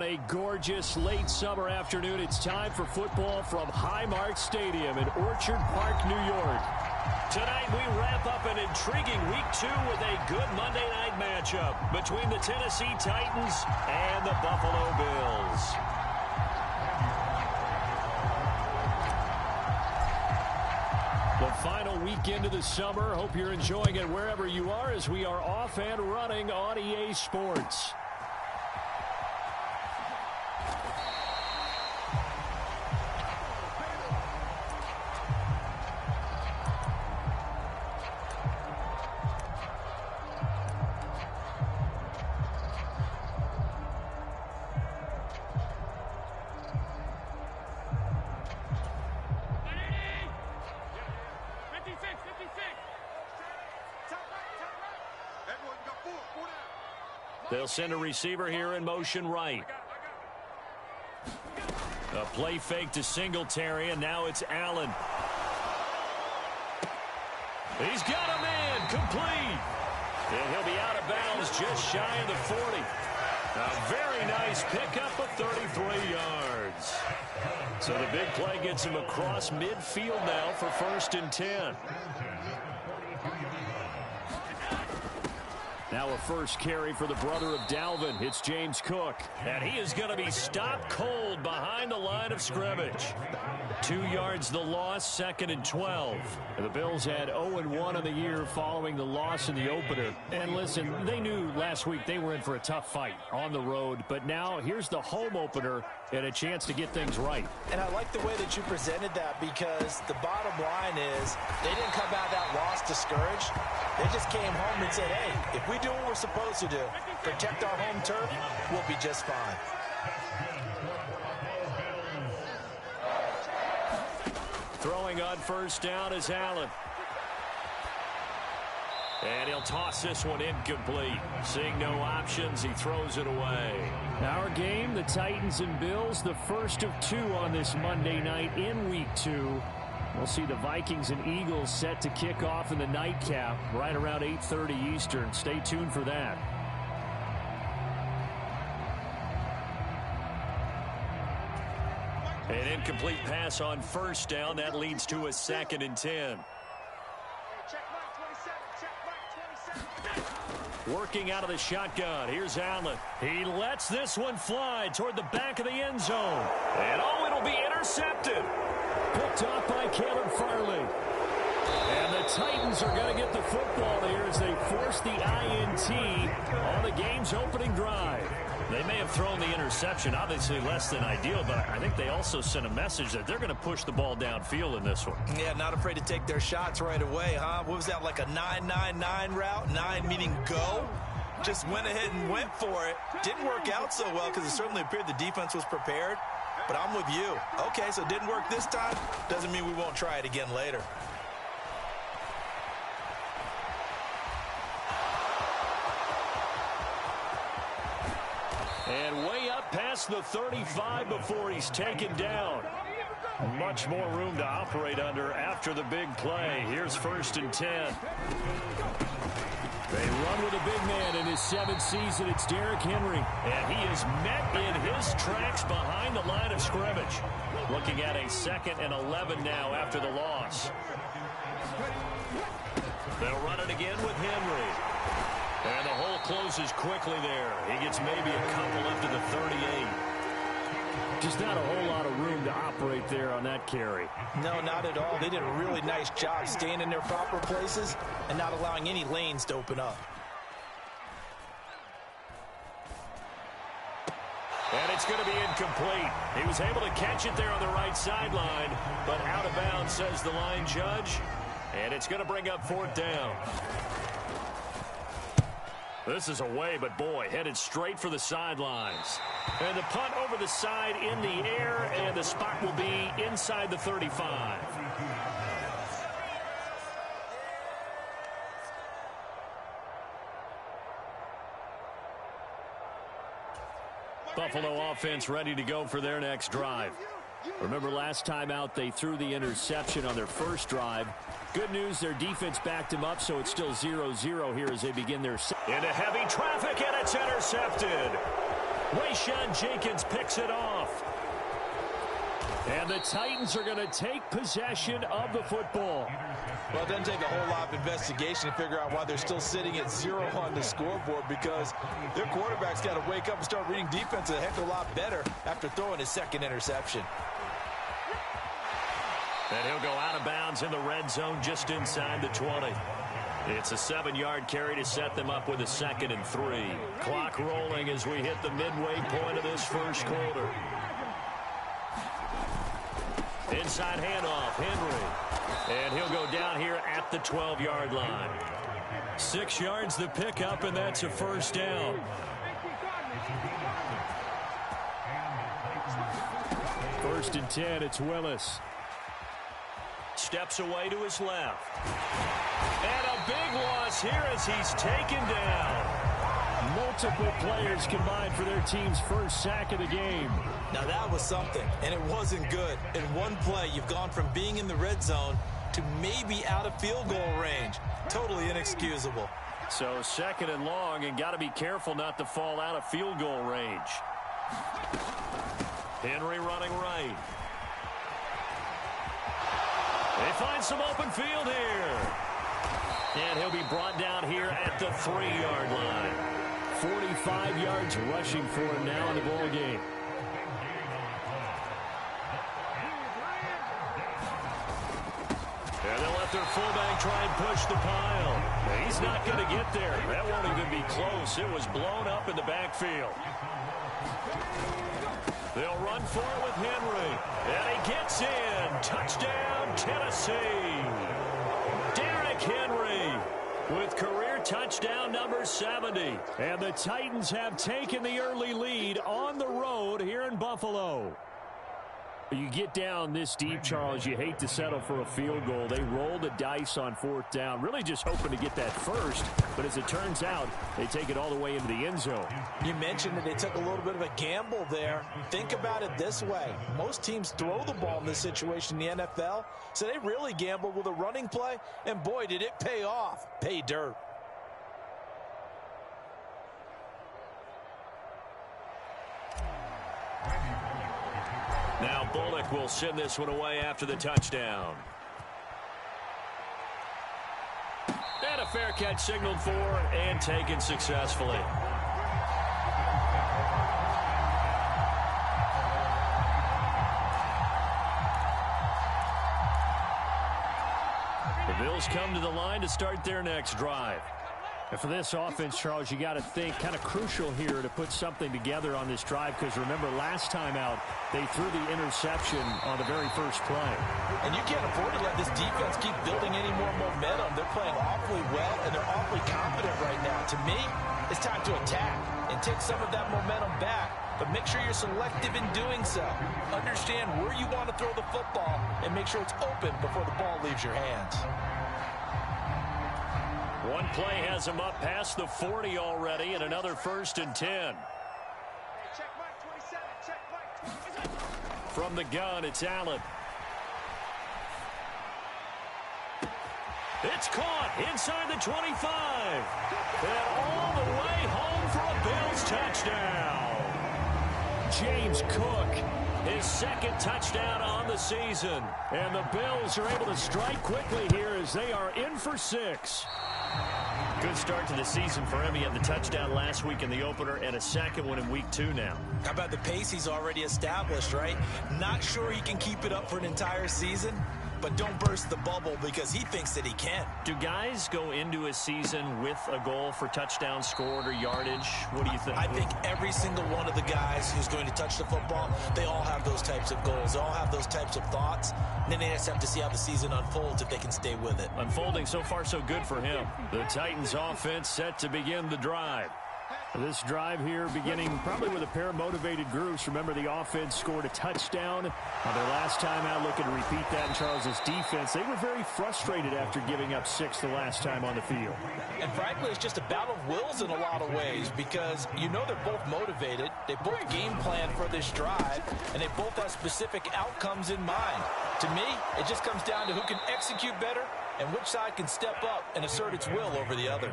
a gorgeous late summer afternoon. It's time for football from Highmark Stadium in Orchard Park, New York. Tonight we wrap up an intriguing Week 2 with a good Monday night matchup between the Tennessee Titans and the Buffalo Bills. The final weekend of the summer. Hope you're enjoying it wherever you are as we are off and running on EA Sports. They'll send a receiver here in motion right. A play fake to Singletary, and now it's Allen. He's got a man, complete. And he'll be out of bounds just shy of the 40. A very nice pickup of 33 yards. So the big play gets him across midfield now for 1st and 10. Now a first carry for the brother of Dalvin. It's James Cook. And he is going to be stopped cold behind the line of scrimmage. 2 yards the loss, 2nd and 12. And the Bills had 0-1 on the year following the loss in the opener. And listen, they knew last week they were in for a tough fight on the road. But now here's the home opener and a chance to get things right. And I like the way that you presented that, because the bottom line is they didn't come out of that loss discouraged. They just came home and said, hey, if we do what we're supposed to do, protect our home turf, we'll be just fine. Throwing on first down is Allen. And he'll toss this one incomplete. Seeing no options, he throws it away. Our game, the Titans and Bills, the first of 2 on this Monday night in Week 2. We'll see the Vikings and Eagles set to kick off in the nightcap right around 8:30 Eastern. Stay tuned for that. An incomplete pass on first down. That leads to a 2nd and 10. Working out of the shotgun. Here's Allen. He lets this one fly toward the back of the end zone. And oh, it'll be intercepted. Picked off by Caleb Farley. And the Titans are going to get the football here as they force the INT on the game's opening drive. They may have thrown the interception, obviously less than ideal, but I think they also sent a message that they're going to push the ball downfield in this one. Yeah, not afraid to take their shots right away, huh? What was that, like a 9-9-9 route? 9 meaning go? Just went ahead and went for it. Didn't work out so well because it certainly appeared the defense was prepared. But I'm with you. Okay, so it didn't work this time. Doesn't mean we won't try it again later. And way up past the 35 before he's taken down. Much more room to operate under after the big play. Here's 1st and 10. They run with a big man in his 7th season. It's Derrick Henry. And he is met in his tracks behind the line of scrimmage. Looking at a 2nd and 11 now after the loss. They'll run it again with Henry. And the hole closes quickly there. He gets maybe a couple up to the 38. Just not a whole lot of room to operate there on that carry. No, not at all. They did a really nice job staying in their proper places and not allowing any lanes to open up. And it's going to be incomplete. He was able to catch it there on the right sideline, but out of bounds, says the line judge. And it's going to bring up 4th down. This is away, but boy, headed straight for the sidelines. And the punt over the side in the air, and the spot will be inside the 35. Buffalo offense ready to go for their next drive. Remember last time out they threw the interception on their first drive. Good news, their defense backed him up, so it's still 0-0 here as they begin their... Into heavy traffic, and it's intercepted. Wayshawn Jenkins picks it off. And the Titans are going to take possession of the football. Well, it doesn't take a whole lot of investigation to figure out why they're still sitting at 0 on the scoreboard, because their quarterback's got to wake up and start reading defense a heck of a lot better after throwing his second interception. And he'll go out of bounds in the red zone just inside the 20. It's a 7-yard carry to set them up with a 2nd and 3. Clock rolling as we hit the midway point of this first quarter. Inside handoff, Henry. And he'll go down here at the 12-yard line. 6 yards the pickup, and that's a first down. First and 10, it's Willis. Steps away to his left. And a big loss here as he's taken down. Multiple players combined for their team's first sack of the game. Now that was something, and it wasn't good. In one play, you've gone from being in the red zone to maybe out of field goal range. Totally inexcusable. So 2nd and long, and got to be careful not to fall out of field goal range. Henry running right. They find some open field here. And he'll be brought down here at the 3-yard line. 45 yards rushing for him now in the ball game. And they'll let their fullback try and push the pile. He's not going to get there. That won't even be close. It was blown up in the backfield. They'll run for it with Henry. And he gets in. Touchdown, Tennessee. Derrick Henry with career touchdown number 70. And the Titans have taken the early lead on the road here in Buffalo. You get down this deep, Charles, you hate to settle for a field goal. They roll the dice on 4th down, really just hoping to get that first. But as it turns out, they take it all the way into the end zone. You mentioned that they took a little bit of a gamble there. Think about it this way. Most teams throw the ball in this situation in the NFL, so they really gambled with a running play, and boy, did it pay off. Pay dirt. Now Bullock will send this one away after the touchdown. And a fair catch signaled for and taken successfully. The Bills come to the line to start their next drive. And for this offense, Charles, you got to think kind of crucial here to put something together on this drive, because remember last time out they threw the interception on the very first play. And you can't afford to let this defense keep building any more momentum. They're playing awfully well, and they're awfully confident right now. To me, it's time to attack and take some of that momentum back, but make sure you're selective in doing so. Understand where you want to throw the football and make sure it's open before the ball leaves your hands. One play has him up past the 40 already, and another 1st and 10. From the gun, it's Allen. It's caught inside the 25. And all the way home for a Bills touchdown. James Cook, his 2nd touchdown on the season. And the Bills are able to strike quickly here as they are in for 6. Good start to the season for him. He had the touchdown last week in the opener and a 2nd one in week 2 now. How about the pace he's already established, right? Not sure he can keep it up for an entire season, but don't burst the bubble because he thinks that he can. Do guys go into a season with a goal for touchdowns scored or yardage? What do you think? I think every single one of the guys who's going to touch the football, they all have those types of goals. They all have those types of thoughts. And then they just have to see how the season unfolds if they can stay with it. Unfolding so far so good for him. The Titans offense set to begin the drive. This drive here beginning probably with a pair of motivated groups. Remember, the offense scored a touchdown on their last time out, looking to repeat that in Charles's defense. They were very frustrated after giving up 6 the last time on the field. And frankly, it's just a battle of wills in a lot of ways, because you know they're both motivated. They both game plan for this drive, and they both have specific outcomes in mind. To me, it just comes down to who can execute better and which side can step up and assert its will over the other.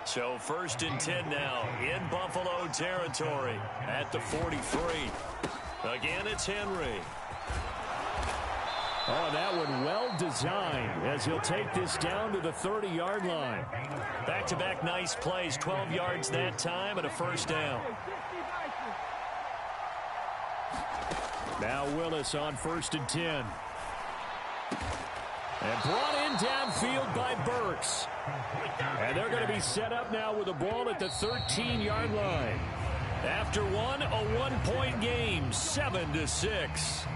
So 1st and 10 now in Buffalo territory at the 43. Again, it's Henry. Oh, that one well designed as he'll take this down to the 30-yard line. Back-to-back nice plays, 12 yards that time and a first down. Now Willis on 1st and 10. And brought in downfield by Burks. And they're going to be set up now with a ball at the 13-yard line. After one, a one-point game, 7-6.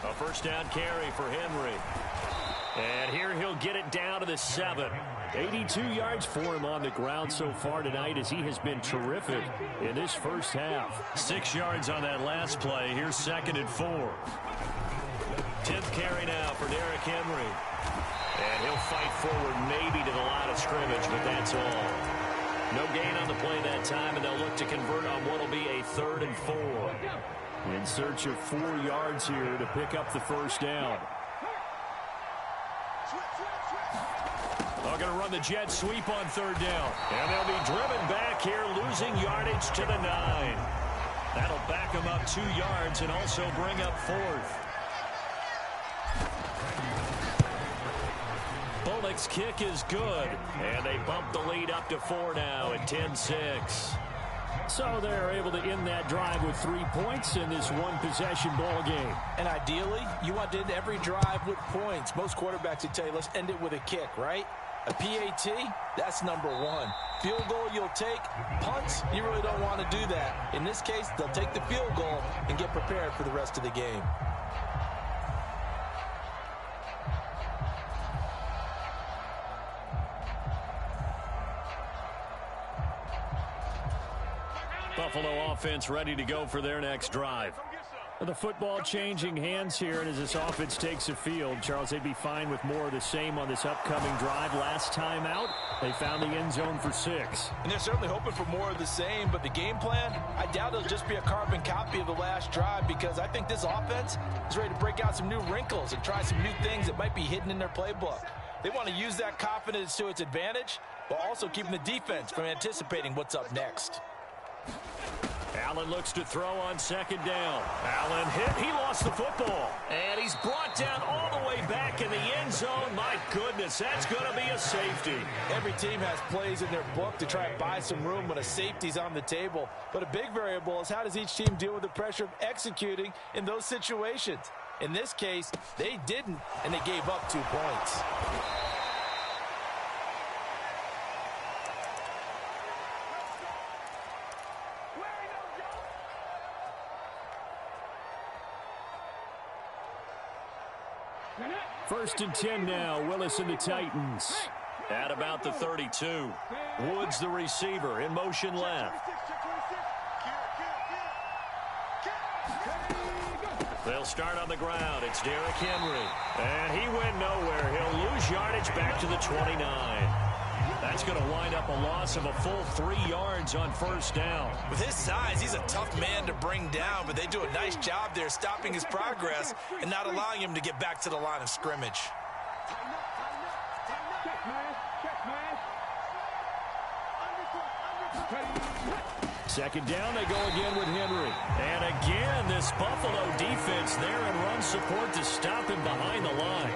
A first down carry for Henry. And here he'll get it down to the 7. 82 yards for him on the ground so far tonight as he has been terrific in this first half. 6 yards on that last play. Here's 2nd and 4. 10th carry now for Derrick Henry. And he'll fight forward maybe to the line of scrimmage, but that's all. No gain on the play that time, and they'll look to convert on what will be a 3rd and 4. In search of 4 yards here to pick up the first down. They're going to run the jet sweep on 3rd down. And they'll be driven back here, losing yardage to the 9. That'll back them up 2 yards and also bring up 4th. Bullock's kick is good. And they bump the lead up to 4 now at 10-6. So they're able to end that drive with 3 points in this one-possession ball game. And ideally, you want to end every drive with points. Most quarterbacks would tell you, let's end it with a kick, right? A PAT, that's number 1. Field goal you'll take. Punts, you really don't want to do that. In this case, they'll take the field goal and get prepared for the rest of the game. Buffalo offense ready to go for their next drive. The football changing hands here, and as this offense takes the field, Charles, they'd be fine with more of the same on this upcoming drive. Last time out, they found the end zone for 6. And they're certainly hoping for more of the same, but the game plan, I doubt it'll just be a carbon copy of the last drive, because I think this offense is ready to break out some new wrinkles and try some new things that might be hidden in their playbook. They want to use that confidence to its advantage, while also keeping the defense from anticipating what's up next. Allen looks to throw on 2nd down. Allen hit. He lost the football. And he's brought down all the way back in the end zone. My goodness, that's going to be a safety. Every team has plays in their book to try and buy some room when a safety's on the table. But a big variable is how does each team deal with the pressure of executing in those situations. In this case, they didn't, and they gave up 2 points. First and 10 now, Willis and the Titans. At about the 32. Woods the receiver in motion left. They'll start on the ground. It's Derrick Henry. And he went nowhere. He'll lose yardage back to the 29. That's going to wind up a loss of a full 3 yards on 1st down. With his size, he's a tough man to bring down, but they do a nice job there stopping his progress and not allowing him to get back to the line of scrimmage. Second down, they go again with Henry. And again, this Buffalo defense there in run support to stop him behind the line.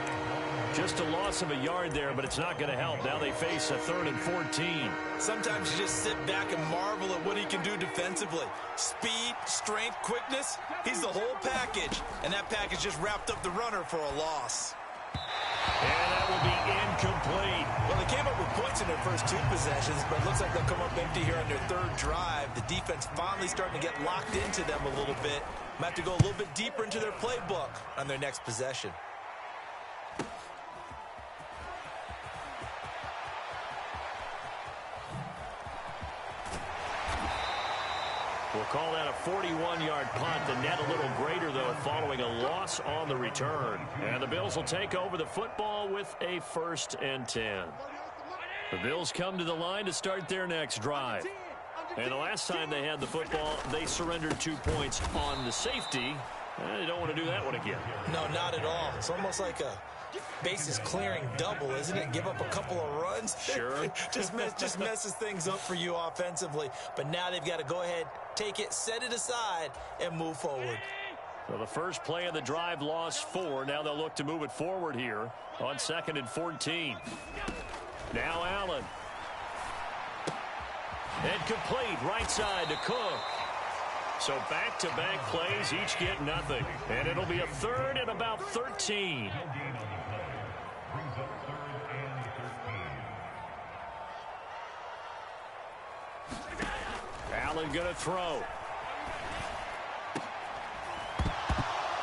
Just a loss of a yard there, but it's not going to help. Now they face a 3rd and 14. Sometimes you just sit back and marvel at what he can do defensively. Speed, strength, quickness, he's the whole package. And that package just wrapped up the runner for a loss. And that will be incomplete. Well, they came up with points in their first 2 possessions, but it looks like they'll come up empty here on their 3rd drive. The defense finally starting to get locked into them a little bit. Might have to go a little bit deeper into their playbook on their next possession. We'll call that a 41-yard punt. The net a little greater, though, following a loss on the return. And the Bills will take over the football with a 1st and 10. The Bills come to the line to start their next drive. And the last time they had the football, they surrendered 2 points on the safety They don't want to do that one again. No, not at all. It's almost like a bases clearing double, isn't it? Give up a couple of runs. Sure. just messes things up for you offensively. But now they've got to go ahead, take it, set it aside, and move forward. So the first play of the drive lost 4. Now they'll look to move it forward here on 2nd and 14. Now Allen. And complete right side to Cook. So back-to-back plays, each get nothing. And it'll be a 3rd and about 13. Allen going to throw.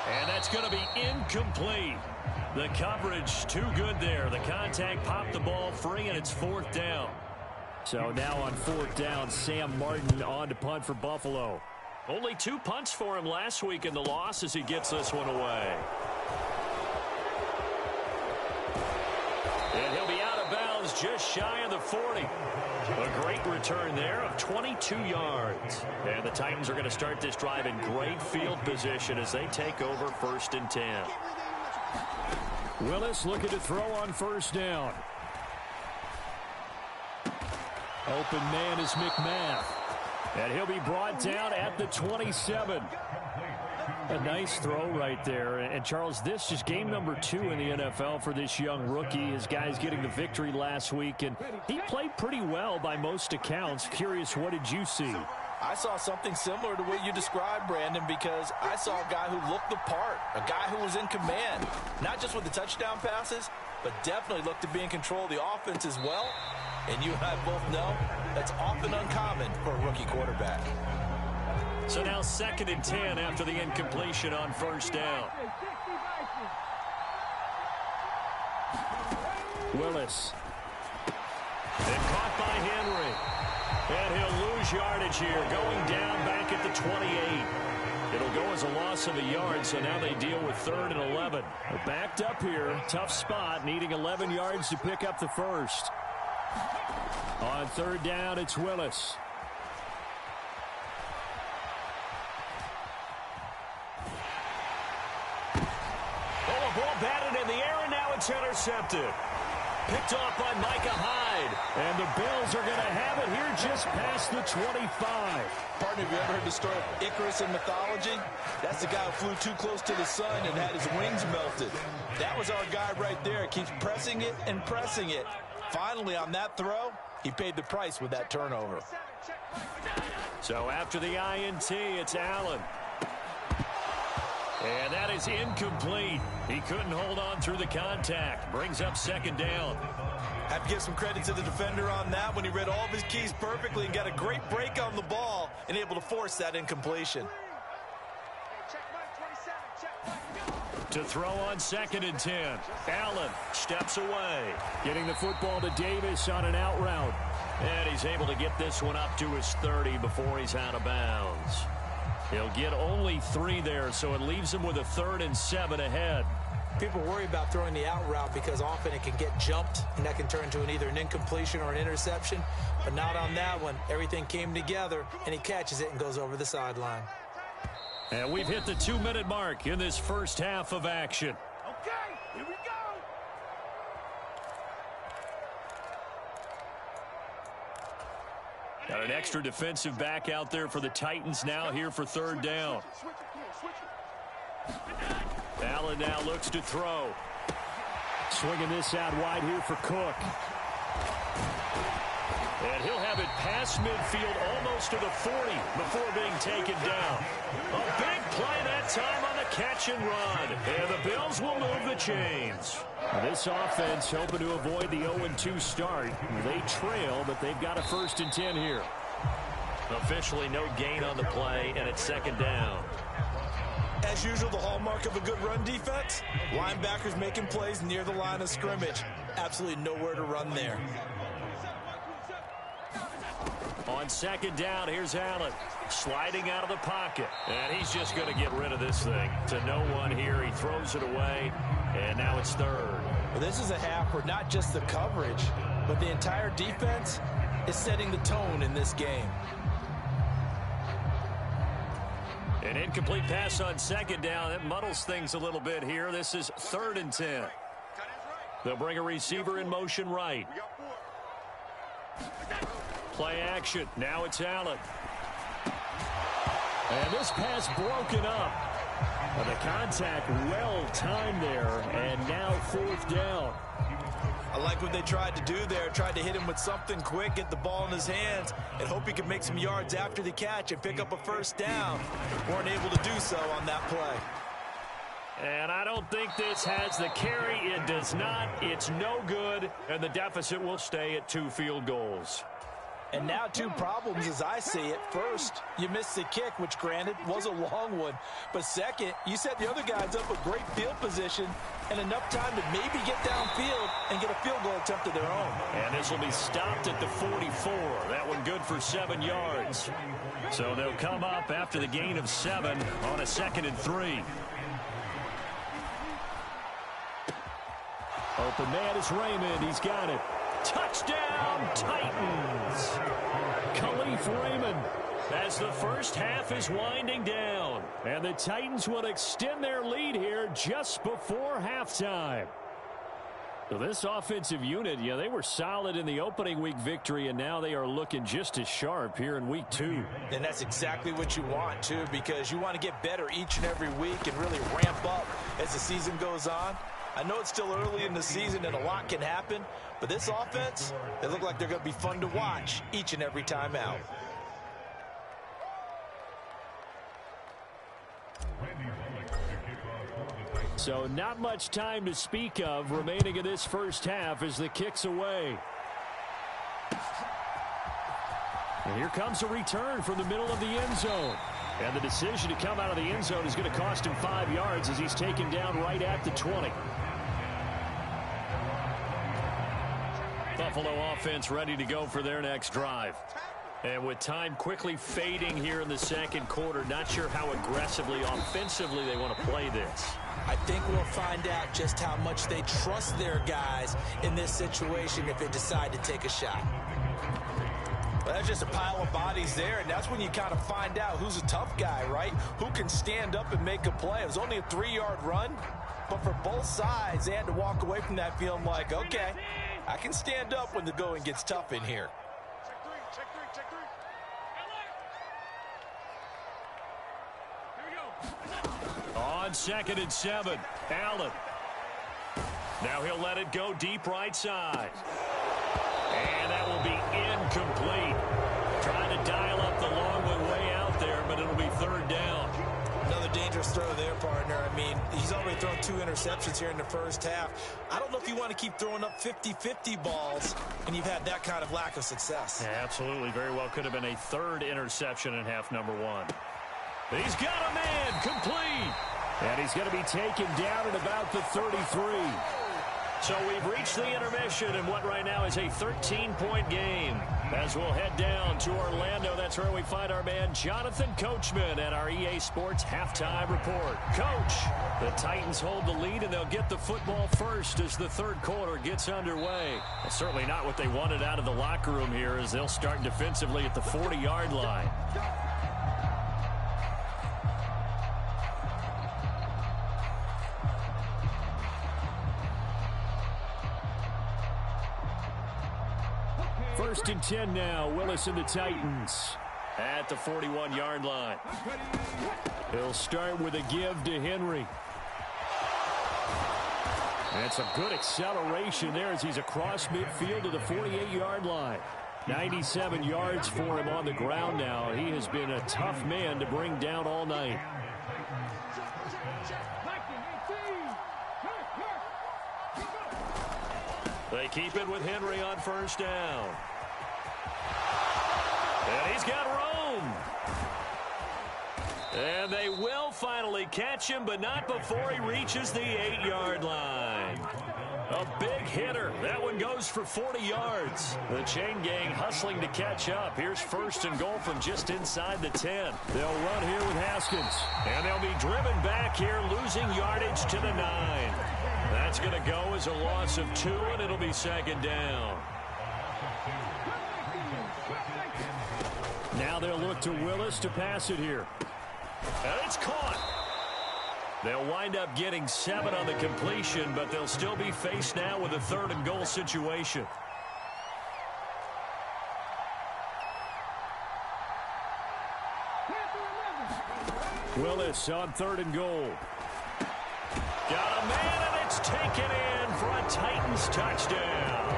And that's going to be incomplete. The coverage too good there. The contact popped the ball free, and it's 4th down. So now on 4th down, Sam Martin on to punt for Buffalo. Only 2 punts for him last week in the loss as he gets this one away. And he'll be out of bounds just shy of the 40. A great return there of 22 yards. And the Titans are going to start this drive in great field position as they take over 1st and 10. Willis looking to throw on 1st down. Open man is McMath. And he'll be brought down at the 27. A nice throw right there. And, Charles, this is game number 2 in the NFL for this young rookie. His guys getting the victory last week, and he played pretty well by most accounts. Curious, what did you see? I saw something similar to what you described, Brandon, because I saw a guy who looked the part, a guy who was in command, not just with the touchdown passes, but definitely looked to be in control of the offense as well. And you and I both know that's often uncommon for a rookie quarterback. So now 2nd and 10 after the incompletion on 1st down. Willis. And caught by Henry. And he'll lose yardage here, going down back at the 28. It'll go as a loss of a yard, so now they deal with 3rd and 11. They're backed up here, tough spot, needing 11 yards to pick up the first. On 3rd down, it's Willis. Oh, a ball batted in the air, and now it's intercepted. Picked off by Micah Hyde. And the Bills are going to have it here just past the 25. Partner, have you ever heard the story of Icarus in mythology? That's the guy who flew too close to the sun and had his wings melted. That was our guy right there. Keeps pressing it and pressing it. Finally, on that throw, he paid the price with that turnover. So after the INT, it's Allen. And that is incomplete. He couldn't hold on through the contact. Brings up 2nd down. Have to give some credit to the defender on that when he read all of his keys perfectly and got a great break on the ball and able to force that incompletion. To throw on 2nd and 10. Allen steps away. Getting the football to Davis on an out route. And he's able to get this one up to his 30 before he's out of bounds. He'll get only 3 there, so it leaves him with a 3rd and 7 ahead. People worry about throwing the out route because often it can get jumped, and that can turn into either an incompletion or an interception. But not on that one. Everything came together, and he catches it and goes over the sideline. And we've hit the 2-minute mark in this first half of action. Okay, here we go. Got an extra defensive back out there for the Titans now here for 3rd down. Allen now looks to throw. Swinging this out wide here for Cook. And he'll have it past midfield almost to the 40 before being taken down. A big play that time on the catch and run. And the Bills will move the chains. This offense hoping to avoid the 0-2 start. They trail, but they've got a 1st and 10 here. Officially no gain on the play, and it's 2nd down. As usual, the hallmark of a good run defense, linebackers making plays near the line of scrimmage. Absolutely nowhere to run there. On 2nd down, here's Allen. Sliding out of the pocket. And he's just going to get rid of this thing. To no one here. He throws it away. And now it's 3rd. Well, this is a half where not just the coverage, but the entire defense is setting the tone in this game. An incomplete pass on second down. That muddles things a little bit here. This is 3rd and 10. They'll bring a receiver in motion right. Play action. Now it's Allen. And this pass broken up. The contact well timed there, and now 4th down. I like what they tried to do there. Tried to hit him with something quick, get the ball in his hands, and hope he could make some yards after the catch and pick up a 1st down. Weren't able to do so on that play. And I don't think this has the carry. It does not. It's no good, and the deficit will stay at 2 field goals. And now 2 problems as I see it. First, you missed the kick, which granted was a long one. But second, you set the other guys up with great field position and enough time to maybe get downfield and get a field goal attempt of their own. And this will be stopped at the 44. That one good for 7 yards. So they'll come up after the gain of 7 on a 2nd and 3. Open man is Raymond. He's got it. Touchdown, Titans. Khalif Raymond as the first half is winding down. And the Titans will extend their lead here just before halftime. So this offensive unit, yeah, they were solid in the opening week victory, and now they are looking just as sharp here in week 2. And that's exactly what you want, too, because you want to get better each and every week and really ramp up as the season goes on. I know it's still early in the season and a lot can happen, but this offense, they look like they're going to be fun to watch each and every time out. So not much time to speak of remaining in this first half as the kick's away. And here comes a return from the middle of the end zone. And the decision to come out of the end zone is going to cost him 5 yards as he's taken down right at the 20. Buffalo offense ready to go for their next drive. And with time quickly fading here in the second quarter, not sure how aggressively, offensively they want to play this. I think we'll find out just how much they trust their guys in this situation if they decide to take a shot. Well, that's just a pile of bodies there, and that's when you kind of find out who's a tough guy, right? Who can stand up and make a play. It was only a 3-yard run, but for both sides, they had to walk away from that feeling like, okay, I can stand up when the going gets tough in here. Check three. Here we go. On 2nd and 7, Allen. Now he'll let it go deep right side. And that will be incomplete. Trying to dial up the long one way out there, but it'll be 3rd down. Another dangerous throw there, partner. I mean, he's already thrown 2 interceptions here in the first half. I don't know if you want to keep throwing up 50-50 balls when you've had that kind of lack of success. Yeah, absolutely. Very well could have been a 3rd interception in half number 1. He's got a man complete. And he's going to be taken down at about the 33. So we've reached the intermission in what right now is a 13-point game. As we'll head down to Orlando, that's where we find our man Jonathan Coachman at our EA Sports Halftime Report. Coach, the Titans hold the lead, and they'll get the football first as the 3rd quarter gets underway. Well, certainly not what they wanted out of the locker room here as they'll start defensively at the 40-yard line. First and 10 now. Willis and the Titans at the 41-yard line. He'll start with a give to Henry. That's a good acceleration there as he's across midfield to the 48-yard line. 97 yards for him on the ground now. He has been a tough man to bring down all night. They keep it with Henry on 1st down. And he's got room. And they will finally catch him, but not before he reaches the 8-yard line. A big hitter. That one goes for 40 yards. The chain gang hustling to catch up. Here's 1st and goal from just inside the 10. They'll run here with Haskins. And they'll be driven back here, losing yardage to the 9. That's going to go as a loss of 2, and it'll be 2nd down. Now they'll look to Willis to pass it here. And it's caught. They'll wind up getting 7 on the completion, but they'll still be faced now with a 3rd and goal situation. Willis on 3rd and goal. Got a man, and it's taken in for a Titans touchdown.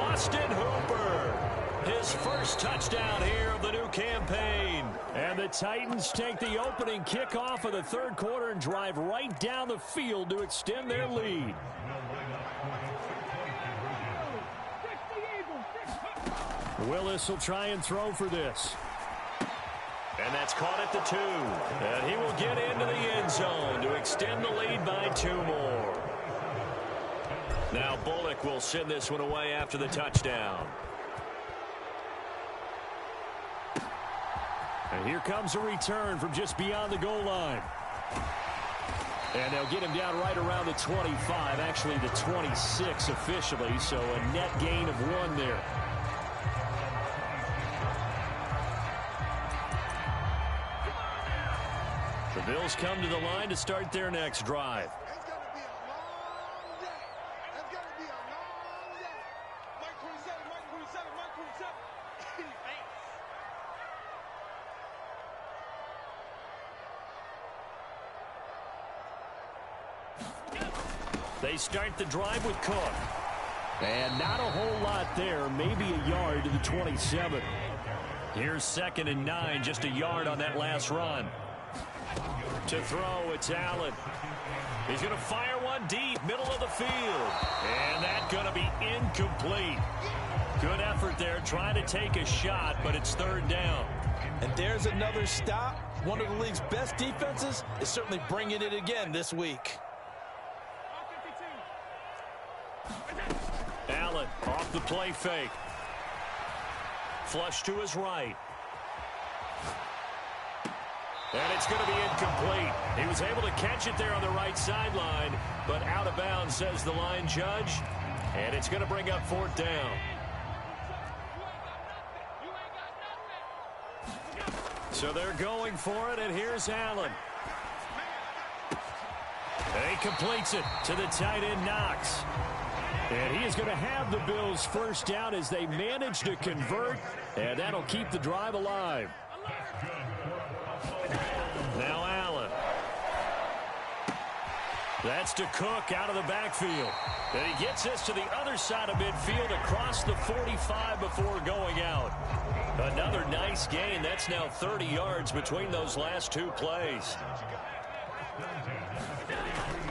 Austin Hooper, his first touchdown here of the new campaign. And the Titans take the opening kickoff of the 3rd quarter and drive right down the field to extend their lead. Willis will try and throw for this. And that's caught at the 2. And he will get into the end zone to extend the lead by 2 more. Now Bullock will send this one away after the touchdown. And here comes a return from just beyond the goal line. And they'll get him down right around the 25, actually the 26 officially, so a net gain of 1 there. The Bills come to the line to start their next drive. It's going to be a long day. It's going to be a long day. Mike 27, Mike 27, Mike 27. They start the drive with Cook. And not a whole lot there, maybe a yard to the 27. Here's 2nd and 9, just a yard on that last run. To throw, it's Allen. He's going to fire one deep, middle of the field. And that's going to be incomplete. Good effort there, trying to take a shot, but it's 3rd down. And there's another stop. One of the league's best defenses is certainly bringing it again this week. Allen off the play fake. Flush to his right. And it's going to be incomplete. He was able to catch it there on the right sideline, but out of bounds, says the line judge. And it's going to bring up 4th down. So they're going for it, and here's Allen. And he completes it to the tight end, Knox. And he is going to have the Bills' first down as they manage to convert, and that'll keep the drive alive. Now Allen. That's to Cook out of the backfield. And he gets this to the other side of midfield across the 45 before going out. Another nice gain. That's now 30 yards between those last 2 plays.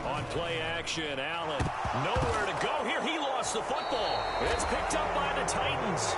On play action, Allen. Nowhere to go here. He lost the football. It's picked up by the Titans.